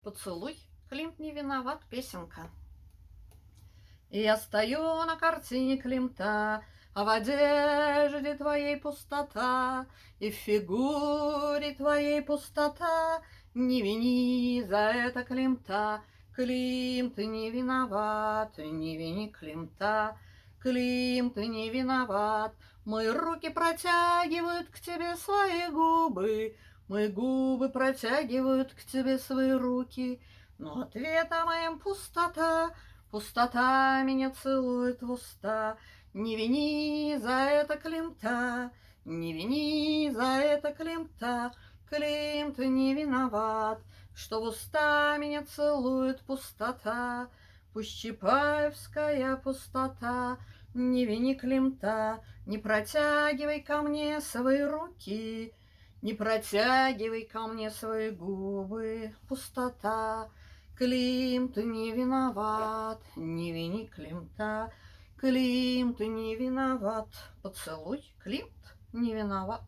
Поцелуй, Климт не виноват, песенка. Я стою на картине Климта, а в одежде твоей пустота, и в фигуре твоей пустота. Не вини за это Климта, Климт не виноват, не вини Климта, Климт не виноват. Мои руки протягивают к тебе свои губы, мои губы протягивают к тебе свои руки, но ответом им пустота. Пустота меня целует в уста. Не вини за это Климта, не вини за это Климта. Климт не виноват, что в уста меня целует пустота. Пусть Чапаевская пустота. Не вини Климта, не протягивай ко мне свои руки, не протягивай ко мне свои губы, пустота. Климт не виноват, не вини Климта, Климт не виноват. Поцелуй, Климт не виноват.